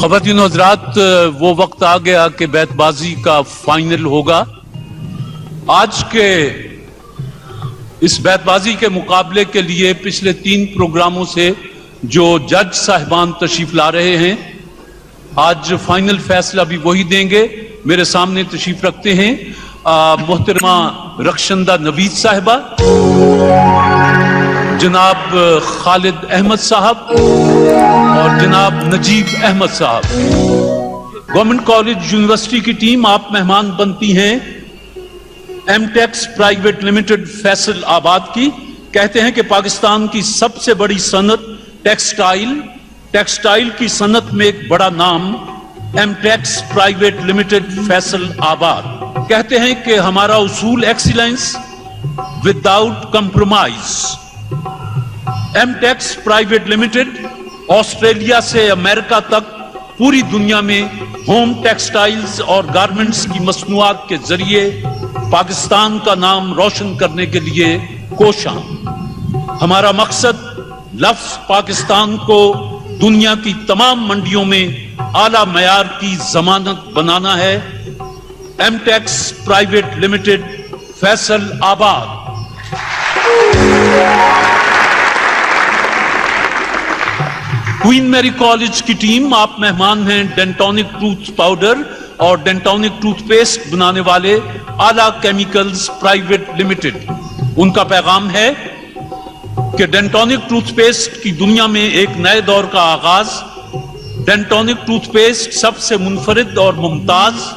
خواتین و حضرات، وہ وقت آ گیا کہ بیت بازی کا فائنل ہوگا. آج کے اس بیت بازی کے مقابلے کے لیے پچھلے 3 پروگراموں سے جو جج صاحبان تشریف لا رہے ہیں، آج فائنل فیصلہ بھی وہی دیں گے. میرے سامنے تشریف رکھتے ہیں محترمہ رخشندہ نوید صاحبہ، جناب خالد احمد صاحب اور جناب نجیب احمد صاحب. گورنمنٹ کالج یونیورسٹی کی ٹیم آپ مہمان بنتی ہیں M Tex private limited Faisalabad کی. کہتے ہیں کہ پاکستان کی سب سے بڑی صنعت ٹیکسٹائل کی صنعت میں ایک بڑا نام M Tex private limited Faisalabad. کہتے ہیں کہ ہمارا اصول excellence without compromise. M Tex private limited Australia سے امریکہ تک پوری دنیا میں ہوم ٹیکسٹائلز اور گارمنٹس کی مصنوعات کے ذریعے پاکستان کا نام روشن کرنے کے لیے کوشاں. ہمارا مقصد لفظ پاکستان کو دنیا کی تمام منڈیوں میں اعلیٰ معیار کی ضمانت بنانا ہے. M Tex private limited Faisalabad. Queen میری کالج کی ٹیم آپ مہمان ہیں ڈینٹونک ٹوتھ پاؤڈر اور ڈینٹونک ٹوتھ پیسٹ بنانے والے اعلیٰ کیمیکلز پرائیویٹ لمیٹڈ. ان کا پیغام ہے کہ ڈینٹونک ٹوتھ پیسٹ کی دنیا میں ایک نئے دور کا آغاز. ڈینٹونک ٹوتھ پیسٹ سب سے منفرد اور ممتاز،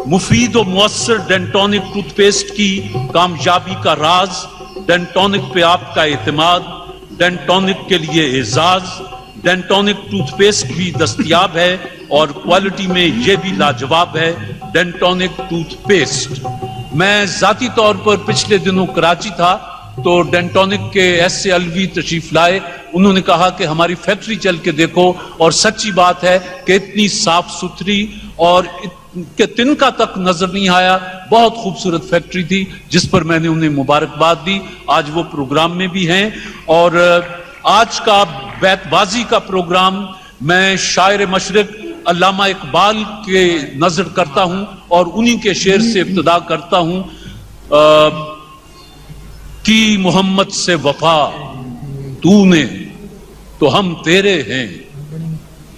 مفید و مؤثر ڈینٹونک ٹوتھ پیسٹ کی کامیابی کا راز. ڈینٹونک پہ آپ کا اعتماد، ڈینٹونک کے لیے اعزاز. ڈینٹونک ٹوتھ پیسٹ بھی دستیاب ہے اور کوالٹی میں یہ بھی لاجواب ہے. ڈینٹونک ٹوتھ پیسٹ. میں ذاتی طور پر پچھلے دنوں کراچی تھا تو ڈینٹونک کے ایس سے الوی تشریف لائے. انہوں نے کہا کہ ہماری فیکٹری چل کے دیکھو، اور سچی بات ہے کہ اتنی صاف ستھری اور کہ تنکا تک نظر نہیں آیا. بہت خوبصورت فیکٹری تھی جس پر میں نے انہیں مبارکباد دی. آج وہ پروگرام میں بھی ہیں. اور آج کا بیت بازی کا پروگرام میں شاعر مشرق علامہ اقبال کے نظر کرتا ہوں اور انہی کے شعر سے ابتدا کرتا ہوں. کی محمد سے وفا تو نے تو ہم تیرے ہیں،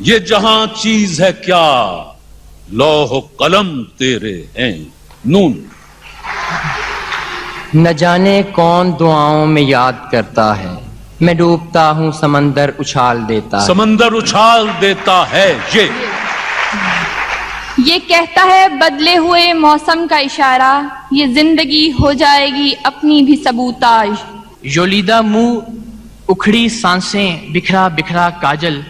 یہ جہاں چیز ہے کیا لوح و قلم تیرے ہیں. نون. نہ جانے کون دعاؤں میں یاد کرتا ہے، میں ڈوبتا ہوں سمندر اچھال دیتا ہے. سمندر اچھال دیتا ہے. یہ کہتا ہے بدلے ہوئے موسم کا اشارہ، یہ زندگی ہو جائے گی اپنی بھی سبوتاج. یولیدہ منہ اکھڑی سانسیں بکھرا بکھرا کاجل،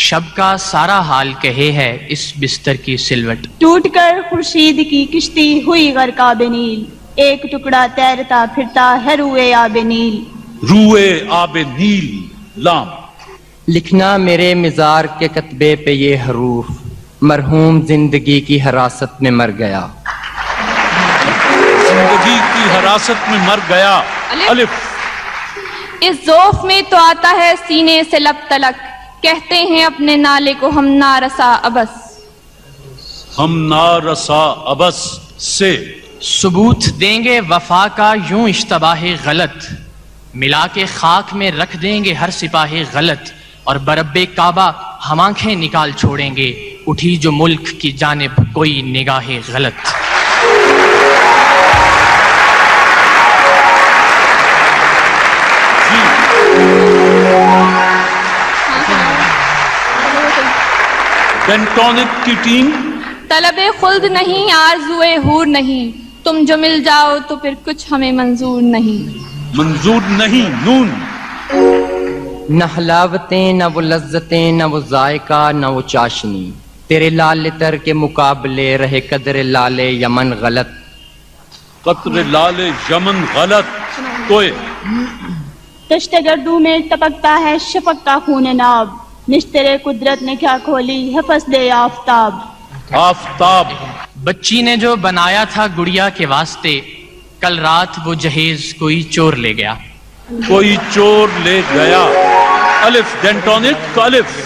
شب کا سارا حال کہے ہے اس بستر کی سلوٹ. ٹوٹ کر خورشید کی کشتی ہوئی غرق آب نیل، ایک ٹکڑا تیرتا پھرتا ہے روئے آب نیل. روئے آب نیل. لام. لکھنا میرے مزار کے کتبے پہ یہ حروف، مرحوم زندگی کی حراست میں مر گیا. زندگی کی حراست میں مر گیا. الف. اس ذوف میں تو آتا ہے سینے سے لب تلک، کہتے ہیں اپنے نالے کو ہم نارسا ابس. ہم نارسا ابس سے. ثبوت دیں گے وفا کا یوں اشتباہ غلط، ملا کے خاک میں رکھ دیں گے ہر سپاہ غلط، اور برب کعبہ ہم آنکھیں نکال چھوڑیں گے اٹھی جو ملک کی جانب کوئی نگاہ غلط. ڈینٹونک کی ٹیم. طلب خلد نہیں آرزوئے حور نہیں، تم جو مل جاؤ تو پھر کچھ ہمیں منظور نہیں. منظور نہیں. نون. نہ حلاوتیں نہ وہ لذتیں نہ وہ ذائقہ نہ وہ چاشنی، تیرے لال لتر کے مقابلے رہے قدر لال یمن غلط. قطر لال یمن غلط. کوئے. دشت گردوں میں ٹپکتا ہے شفق کا خون ناب، نشترے قدرت نے کیا کھولی ہے فصل آفتاب. آفتاب. بچی نے جو بنایا تھا گڑیا کے واسطے، کل رات وہ جہیز کوئی چور لے گیا. کوئی چور لے گیا. الف. ڈینٹونک. الف.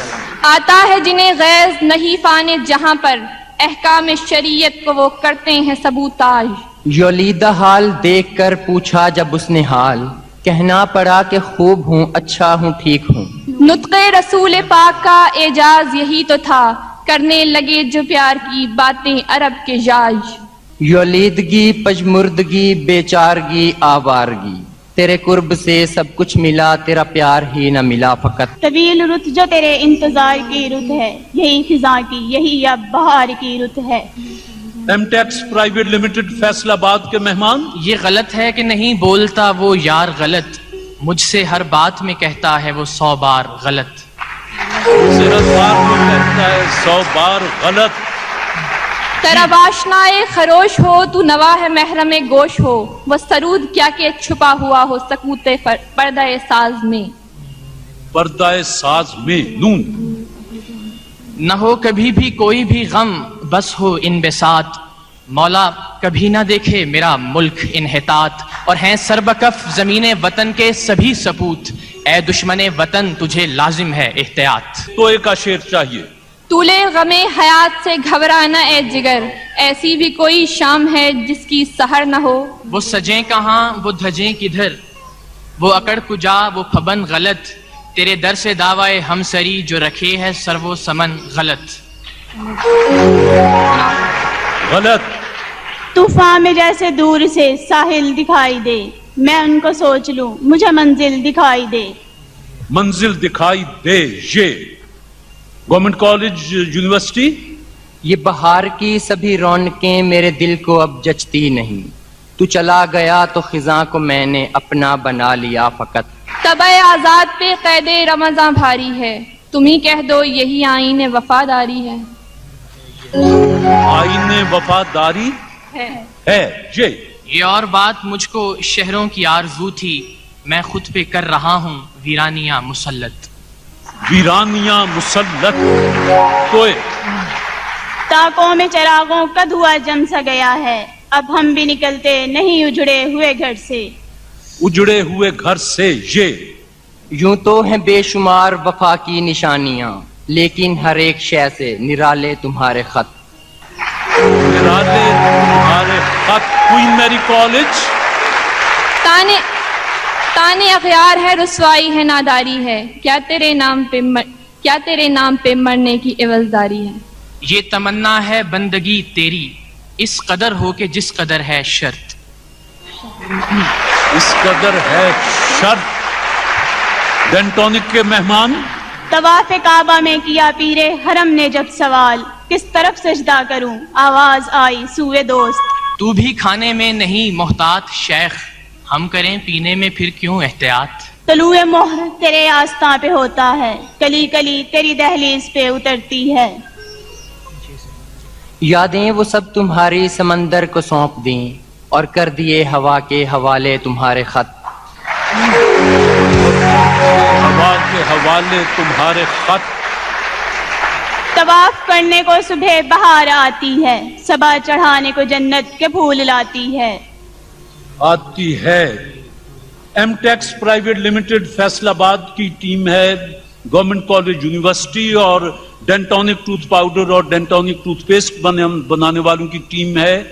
آتا ہے جنہیں غیظ نہیں فانے جہاں پر احکام شریعت کو وہ کرتے ہیں سبوتاژ. یولیدہ حال دیکھ کر پوچھا جب اس نے حال، کہنا پڑا کہ خوب ہوں، اچھا ہوں، ٹھیک ہوں. نطق رسول پاک کا اعجاز یہی تو تھا، کرنے لگے جو پیار کی باتیں عرب کے جاج. یولیدگی، پژمردگی، بیچارگی، آوارگی، تیرے قرب سے سب کچھ ملا، تیرا پیار ہی نہ ملا فقط. طویل رت جو تیرے انتظار کی رت ہے، یہی خزاں کی، یہی اب بہار کی رت ہے. M Tex private limited Faisalabad کے مہمان. یہ غلط ہے کہ نہیں بولتا وہ یار غلط، مجھ سے ہر بات میں کہتا ہے وہ 100 بار غلط. سرت بار میں کہتا ہے 100 بار غلط. ترا باشنائے خروش ہو، تو نوا ہے محرم گوش ہو، وہ سرود کیا کہ چھپا ہوا ہو سکوت پردہ ساز میں. پردہ ساز میں نون. نہ ہو کبھی بھی کوئی بھی غم، بس ہو ان بساط، مولا کبھی نہ دیکھے میرا ملک انحطاط. اور ہیں سربکف زمین وطن کے سبھی سپوت، اے دشمن وطن تجھے لازم ہے احتیاط. تو ایک کا شعر چاہیے. طولے غم حیات سے گھبرانا اے جگر، ایسی بھی کوئی شام ہے جس کی سحر نہ ہو. وہ سجیں کہاں وہ دھجیں کدھر، وہ اکڑ کجا وہ پھبن غلط، تیرے در سے دعوائے ہم سری جو رکھے ہے سر و سمن غلط. غلط. طوفان میں جیسے دور سے ساحل دکھائی دے، میں ان کو سوچ لوں مجھے منزل دکھائی دے. منزل دکھائی دے. یہ گورنمنٹ کالج یونیورسٹی. یہ بہار کی سبھی رونقیں میرے دل کو اب جچتی نہیں، تو چلا گیا تو خزاں کو میں نے اپنا بنا لیا فقط. طبع آزاد پہ قید رمضاں بھاری ہے، تم ہی کہہ دو یہی آئین وفاداری ہے. آئین وفاداری ہے. یہ اور بات مجھ کو شہروں کی آرزو تھی، میں خود پہ کر رہا ہوں ویرانیاں مسلط. ویرانیاں مسلط. تو تاکوں میں چراغوں کا دھواں جم سا گیا ہے، اب ہم بھی نکلتے نہیں اجڑے ہوئے گھر سے. اجڑے ہوئے گھر سے. یہ یوں تو ہیں بے شمار وفا کی نشانیاں، لیکن ہر ایک شے سے نرالے تمہارے خط. نرالے تمہارے خط. کوئین میری کالج. تانے اغیار ہے، رسوائی ہے، ناداری ہے، کیا تیرے نام پہ مرنے کی عوضداری ہے. یہ تمنا ہے بندگی تیری، اس قدر ہو کہ جس قدر ہے شرط. اس قدر ہے شرط. ڈینٹونک کے مہمان. طواف کعبہ میں کیا پیرے حرم نے جب سوال، کس طرف سجدہ کروں، آواز آئی سوئے دوست. تو بھی کھانے میں نہیں محتاط شیخ، ہم کریں پینے میں پھر کیوں احتیاط. طلوع مہر تیرے آستاں پہ ہوتا ہے، کلی کلی تیری دہلیز پہ اترتی ہے. یادیں وہ سب تمہاری سمندر کو سونپ دیں، اور کر دیے ہوا کے حوالے تمہارے خط. ہوا کے حوالے تمہارے خط. طواف کرنے کو صبح بہار آتی ہے، صبا چڑھانے کو جنت کے پھول لاتی ہے. آتی ہے. M Tex private limited Faisalabad کی ٹیم ہے، گورنمنٹ کالج یونیورسٹی اور ڈینٹونک ٹوتھ پاؤڈر اور ڈینٹونک ٹوتھ پیسٹ بنانے والوں کی ٹیم ہے.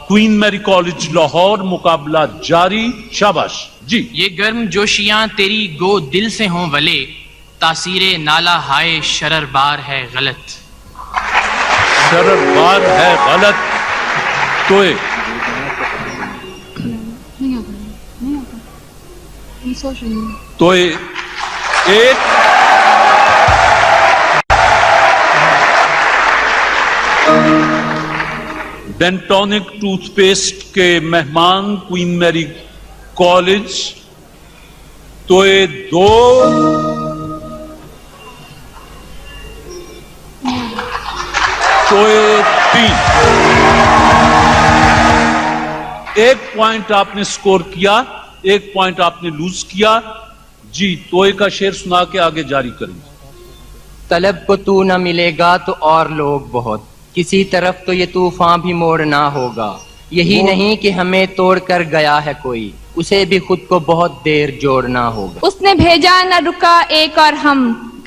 کوئین میری کالج لاہور. مقابلہ جاری. شاباش جی. یہ گرم جوشیاں تیری گو دل سے ہوں ولے، تاثیر نالا ہائے شرر بار ہے غلط. شرر بار ہے غلط. تو ایک ڈینٹونک ٹوتھ پیسٹ کے مہمان کوئین میری کالج. تو دو تو تین. ایک پوائنٹ آپ نے سکور کیا، ایک پوائنٹ آپ نے لوز کیا. جی توئے کا شعر سنا کے آگے جاری کریں. طلب کو تو نہ ملے گا تو اور لوگ بہت، کسی طرف تو یہ طوفان بھی موڑنا ہوگا. یہی نہیں کہ ہمیں توڑ کر گیا ہے کوئی، اسے بھی خود کو بہت دیر جوڑنا ہوگا. اس نے بھیجا نہ رکا ایک اور ہم،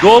2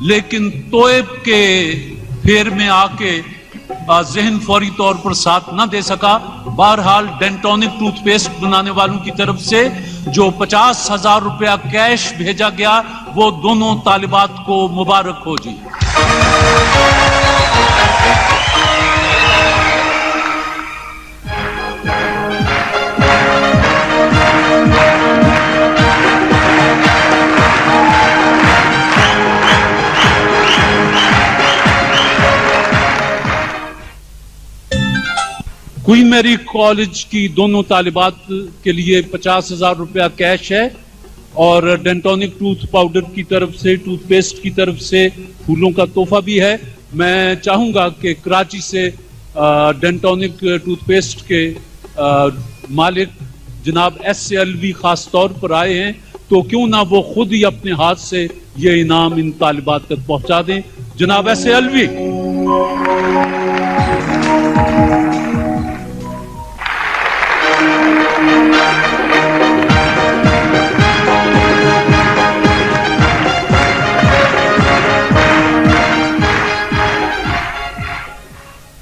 لیکن توئب کے پھیر میں آ کے ذہن فوری طور پر ساتھ نہ دے سکا. بہرحال ڈینٹونک ٹوتھ پیسٹ بنانے والوں کی طرف سے جو 50,000 روپیہ کیش بھیجا گیا وہ دونوں طالبات کو مبارک ہو جی. کوئین میری کالج کی دونوں طالبات کے لیے 50,000 روپیہ کیش ہے اور ڈینٹونک ٹوتھ پاؤڈر کی طرف سے ٹوتھ پیسٹ کی طرف سے پھولوں کا تحفہ بھی ہے. میں چاہوں گا کہ کراچی سے ڈینٹونک ٹوتھ پیسٹ کے مالک جناب SLV خاص طور پر آئے ہیں تو کیوں نہ وہ خود ہی اپنے ہاتھ سے یہ انعام ان طالبات تک پہنچا دیں. جناب SLV.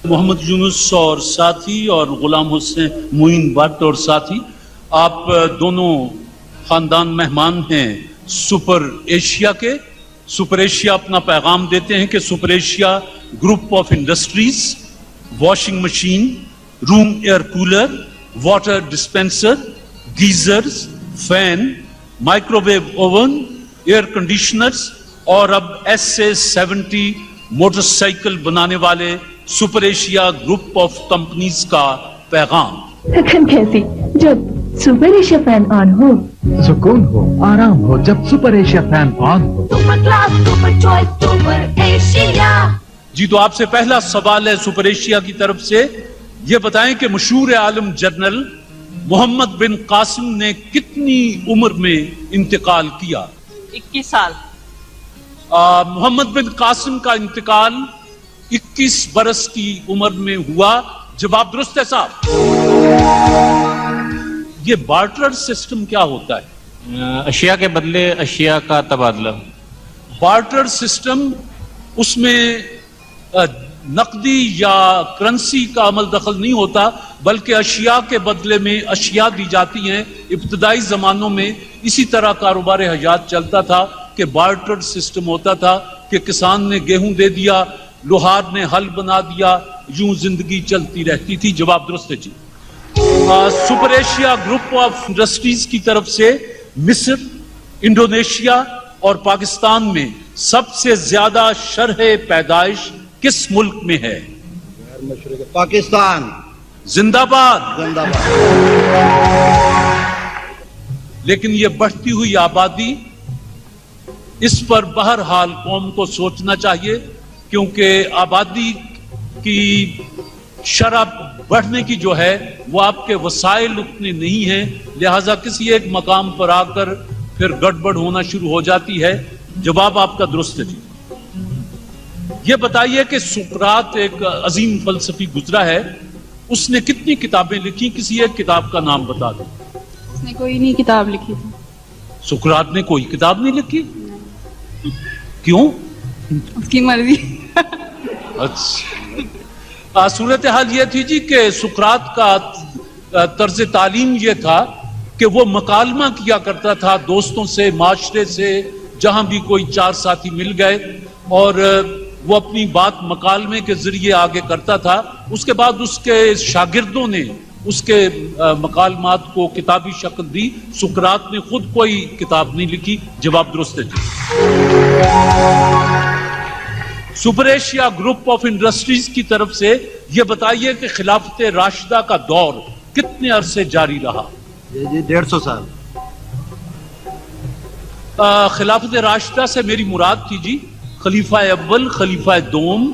محمد یونس اور ساتھی اور غلام حسین معین بٹ اور ساتھی، آپ دونوں خاندان مہمان ہیں سپر ایشیا کے. سپر ایشیا اپنا پیغام دیتے ہیں کہ super Asia group of industries washing machine, room air cooler, water dispenser, geysers, fan, microwave oven, air conditioners اور اب SA-70 موٹر سائیکل بنانے والے super Asia group of companies کا پیغام. تھکن کیسی جب سپر ایشیا فین آن ہو، سکون ہو، آرام ہو جب سپر ایشیا فین آن ہو. Super class, super choice, super Asia. جی تو آپ سے پہلا سوال ہے سپر ایشیا کی طرف سے. یہ بتائیں کہ مشہور عالم جنرل محمد بن قاسم نے کتنی عمر میں انتقال کیا؟ 21 سال. محمد بن قاسم کا انتقال 21 برس کی عمر میں ہوا. جواب درست ہے صاحب. یہ بارٹر سسٹم کیا ہوتا ہے؟ اشیاء کے بدلے اشیاء کا تبادلہ. بارٹر سسٹم، اس میں نقدی یا کرنسی کا عمل دخل نہیں ہوتا بلکہ اشیاء کے بدلے میں اشیاء دی جاتی ہیں. ابتدائی زمانوں میں اسی طرح کاروبار حیات چلتا تھا کہ بارٹر سسٹم ہوتا تھا کہ کسان نے گیہوں دے دیا، لوہار نے ہل بنا دیا، یوں زندگی چلتی رہتی تھی. جواب درست ہے جی. Super Asia group of industries کی طرف سے مصر، انڈونیشیا اور پاکستان میں سب سے زیادہ شرح پیدائش کس ملک میں ہے؟ پاکستان. زندہ باد. زندہ باد. لیکن یہ بڑھتی ہوئی آبادی، اس پر بہرحال قوم کو سوچنا چاہیے کیونکہ آبادی کی شرح بڑھنے کی جو ہے وہ آپ کے وسائل اتنے نہیں ہیں، لہذا کسی ایک مقام پر آ کر پھر گڑبڑ ہونا شروع ہو جاتی ہے. جواب آپ کا درست ہے جی. یہ بتائیے کہ سقراط ایک عظیم فلسفی گزرا ہے، اس نے کتنی کتابیں لکھی؟ کسی ایک کتاب کا نام بتا دیں. اس نے کوئی نہیں کتاب لکھی تھی. سقراط نے کوئی کتاب نہیں لکھی؟ کیوں؟ اس کی مرضی. اچھا، صورتحال یہ تھی جی کہ سقراط کا طرز تعلیم یہ تھا کہ وہ مکالمہ کیا کرتا تھا دوستوں سے، معاشرے سے، جہاں بھی کوئی چار ساتھی مل گئے اور وہ اپنی بات مکالمے کے ذریعے آگے کرتا تھا. اس کے بعد اس کے شاگردوں نے اس کے مکالمات کو کتابی شکل دی. سقراط نے خود کوئی کتاب نہیں لکھی. جواب درست ہے جی. Super Asia group of industries کی طرف سے یہ بتائیے کہ خلافت راشدہ کا دور کتنے عرصے جاری رہا؟ جی 150 سال. خلافت راشدہ سے میری مراد تھی جی خلیفہ اول، خلیفہ دوم،